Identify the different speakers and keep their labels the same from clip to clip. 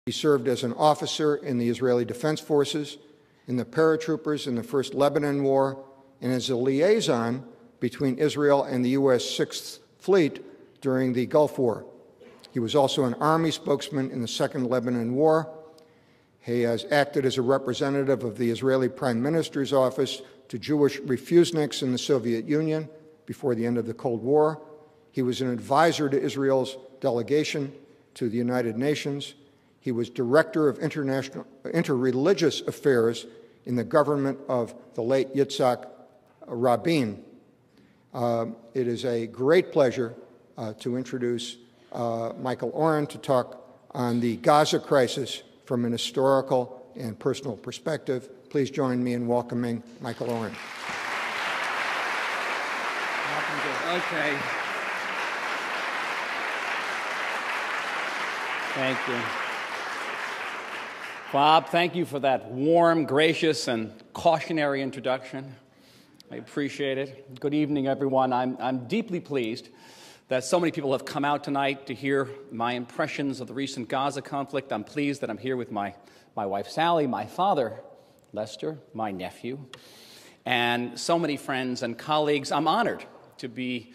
Speaker 1: He served as an officer in the Israeli Defense Forces, in the paratroopers in the First Lebanon War, and as a liaison between Israel and the U.S. Sixth Fleet during the Gulf War. He was also an Army spokesman in the Second Lebanon War. He has acted as a representative of the Israeli Prime Minister's office to Jewish refuseniks in the Soviet Union before the end of the Cold War. He was an advisor to Israel's delegation to the United Nations. He was director of interreligious affairs in the government of the late Yitzhak Rabin. It is a great pleasure to introduce Michael Oren to talk on the Gaza crisis from an historical and personal perspective. Please join me in welcoming Michael Oren.
Speaker 2: Okay. Thank you. Bob, thank you for that warm, gracious, and cautionary introduction. I appreciate it. Good evening, everyone. I'm deeply pleased that so many people have come out tonight to hear my impressions of the recent Gaza conflict. I'm pleased that I'm here with my wife, Sally, my father, Lester, my nephew, and so many friends and colleagues. I'm honored to be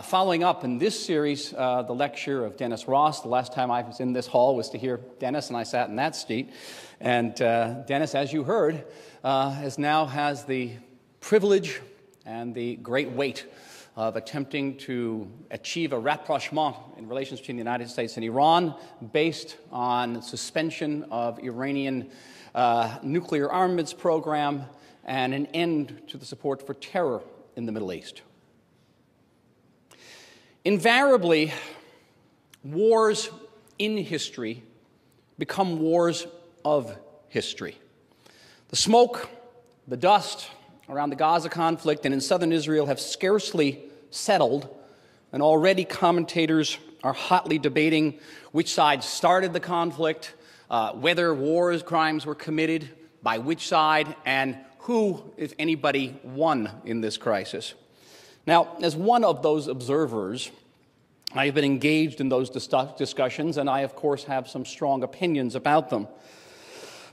Speaker 2: following up in this series the lecture of Dennis Ross. The last time I was in this hall was to hear Dennis, and I sat in that seat. And Dennis, as you heard, now has the privilege and the great weight of attempting to achieve a rapprochement in relations between the United States and Iran based on suspension of Iranian nuclear armaments program and an end to the support for terror in the Middle East. Invariably, wars in history become wars of history. The smoke, the dust around the Gaza conflict and in southern Israel have scarcely settled, and already commentators are hotly debating which side started the conflict, whether war crimes were committed, by which side, and who, if anybody, won in this crisis. Now, as one of those observers, I have been engaged in those discussions, and I, of course, have some strong opinions about them.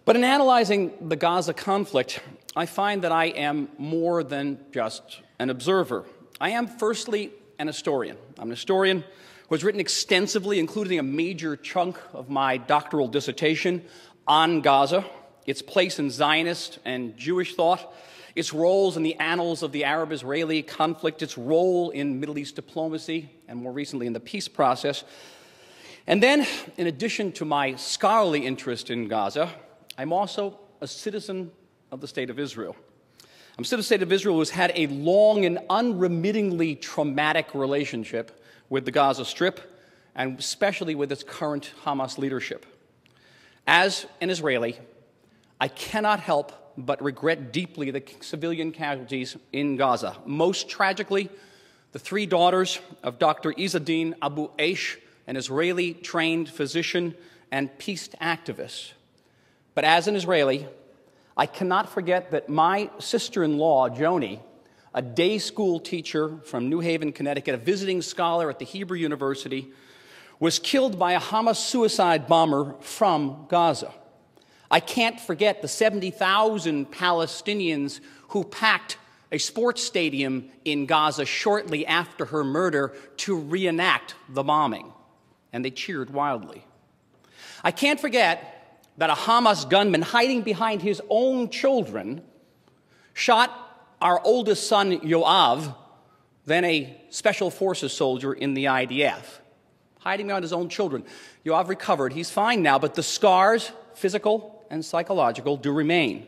Speaker 2: But in analyzing the Gaza conflict, I find that I am more than just an observer. I am, firstly, an historian. I'm an historian who has written extensively, including a major chunk of my doctoral dissertation on Gaza, its place in Zionist and Jewish thought, its roles in the annals of the Arab-Israeli conflict, its role in Middle East diplomacy, and more recently in the peace process. And then, in addition to my scholarly interest in Gaza, I'm also a citizen of the State of Israel. I'm a citizen of the State of Israel who has had a long and unremittingly traumatic relationship with the Gaza Strip, and especially with its current Hamas leadership. As an Israeli, I cannot help but regret deeply the civilian casualties in Gaza. Most tragically, the three daughters of Dr. Izzeddin Abu Aish, an Israeli-trained physician and peace activist. But as an Israeli, I cannot forget that my sister-in-law, Joni, a day school teacher from New Haven, Connecticut, a visiting scholar at the Hebrew University, was killed by a Hamas suicide bomber from Gaza. I can't forget the 70,000 Palestinians who packed a sports stadium in Gaza shortly after her murder to reenact the bombing, and they cheered wildly. I can't forget that a Hamas gunman hiding behind his own children shot our oldest son, Yoav, then a Special Forces soldier in the IDF, hiding behind his own children. Yoav recovered. He's fine now, but the scars, physical and psychological, do remain.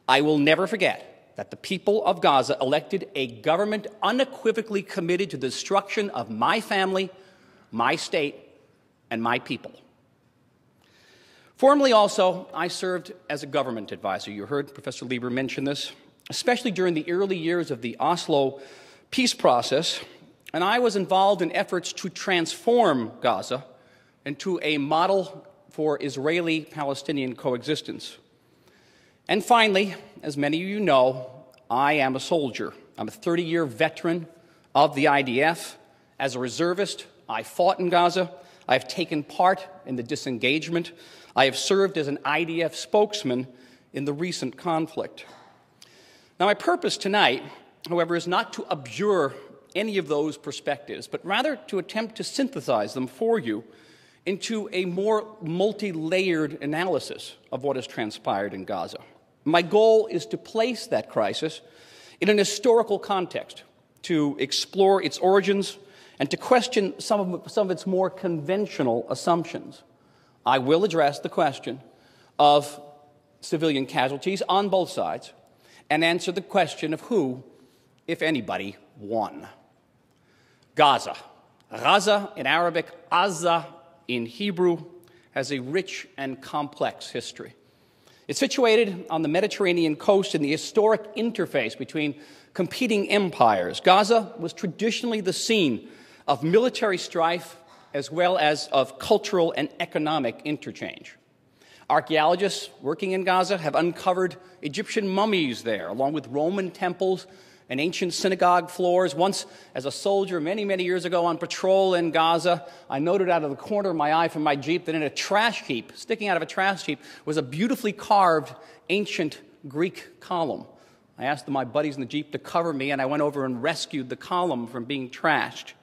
Speaker 2: I will never forget that the people of Gaza elected a government unequivocally committed to the destruction of my family, my state, and my people. Formerly also, I served as a government advisor. You heard Professor Lieber mention this, especially during the early years of the Oslo peace process, and I was involved in efforts to transform Gaza into a model for Israeli-Palestinian coexistence. And finally, as many of you know, I am a soldier. I'm a 30-year veteran of the IDF. As a reservist, I fought in Gaza. I have taken part in the disengagement. I have served as an IDF spokesman in the recent conflict. Now, my purpose tonight, however, is not to abjure any of those perspectives, but rather to attempt to synthesize them for you into a more multi-layered analysis of what has transpired in Gaza. My goal is to place that crisis in an historical context, to explore its origins, and to question some of its more conventional assumptions. I will address the question of civilian casualties on both sides and answer the question of who, if anybody, won. Gaza. Gaza in Arabic, Azza in Hebrew, has a rich and complex history. It's situated on the Mediterranean coast in the historic interface between competing empires. Gaza was traditionally the scene of military strife as well as of cultural and economic interchange. Archaeologists working in Gaza have uncovered Egyptian mummies there, along with Roman temples and ancient synagogue floors. Once, as a soldier many, many years ago on patrol in Gaza, I noted out of the corner of my eye from my Jeep that in a trash heap, sticking out of a trash heap, was a beautifully carved ancient Greek column. I asked my buddies in the Jeep to cover me, and I went over and rescued the column from being trashed.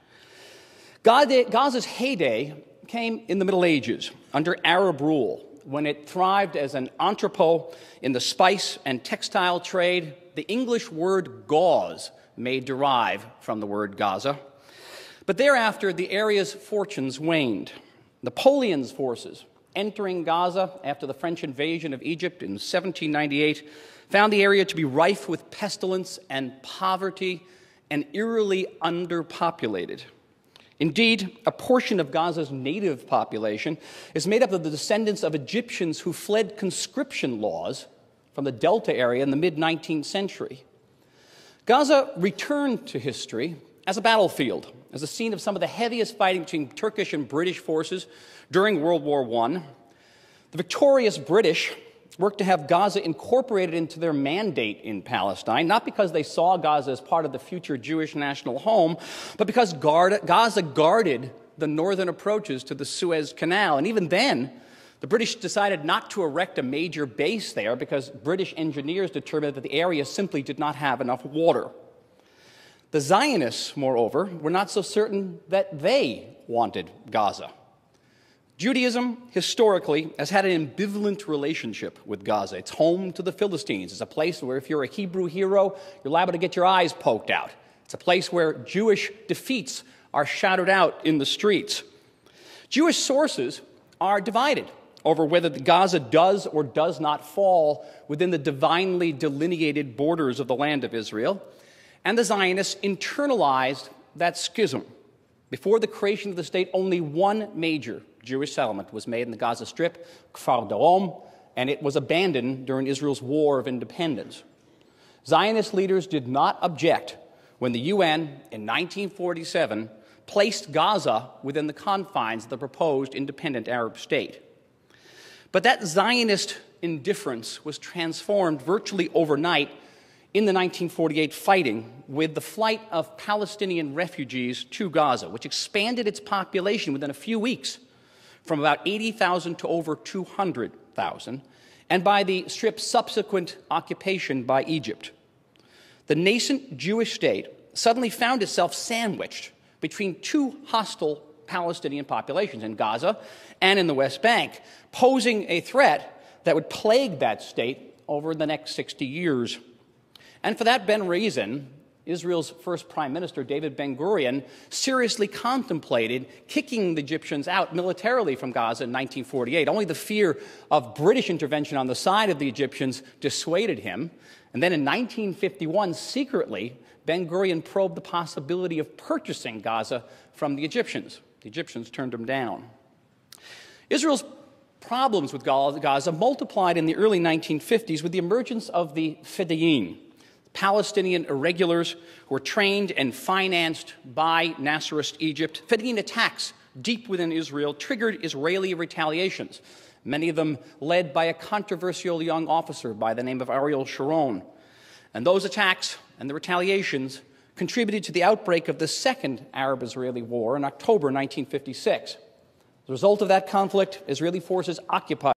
Speaker 2: Gaza's heyday came in the Middle Ages, under Arab rule, when it thrived as an entrepot in the spice and textile trade. The English word gauze may derive from the word Gaza. But thereafter, the area's fortunes waned. Napoleon's forces, entering Gaza after the French invasion of Egypt in 1798, found the area to be rife with pestilence and poverty and eerily underpopulated. Indeed, a portion of Gaza's native population is made up of the descendants of Egyptians who fled conscription laws from the Delta area in the mid-19th century. Gaza returned to history as a battlefield, as a scene of some of the heaviest fighting between Turkish and British forces during World War I. The victorious British worked to have Gaza incorporated into their mandate in Palestine, not because they saw Gaza as part of the future Jewish national home, but because Gaza guarded the northern approaches to the Suez Canal. And even then, the British decided not to erect a major base there because British engineers determined that the area simply did not have enough water. The Zionists, moreover, were not so certain that they wanted Gaza. Judaism, historically, has had an ambivalent relationship with Gaza. It's home to the Philistines. It's a place where if you're a Hebrew hero, you're liable to get your eyes poked out. It's a place where Jewish defeats are shouted out in the streets. Jewish sources are divided over whether Gaza does or does not fall within the divinely delineated borders of the land of Israel, and the Zionists internalized that schism. Before the creation of the state, only one major Jewish settlement was made in the Gaza Strip, Kfar Darom, and it was abandoned during Israel's War of Independence. Zionist leaders did not object when the UN in 1947 placed Gaza within the confines of the proposed independent Arab state. But that Zionist indifference was transformed virtually overnight in the 1948 fighting with the flight of Palestinian refugees to Gaza, which expanded its population within a few weeks from about 80,000 to over 200,000, and by the Strip's subsequent occupation by Egypt. The nascent Jewish state suddenly found itself sandwiched between two hostile Palestinian populations in Gaza and in the West Bank, posing a threat that would plague that state over the next 60 years. And for that very reason, Israel's first prime minister, David Ben-Gurion, seriously contemplated kicking the Egyptians out militarily from Gaza in 1948. Only the fear of British intervention on the side of the Egyptians dissuaded him. And then in 1951, secretly, Ben-Gurion probed the possibility of purchasing Gaza from the Egyptians. The Egyptians turned him down. Israel's problems with Gaza multiplied in the early 1950s with the emergence of the Fedayeen, Palestinian irregulars who were trained and financed by Nasserist Egypt. Fedayeen attacks deep within Israel triggered Israeli retaliations, many of them led by a controversial young officer by the name of Ariel Sharon. And those attacks and the retaliations contributed to the outbreak of the Second Arab-Israeli War in October 1956. The result of that conflict, Israeli forces occupied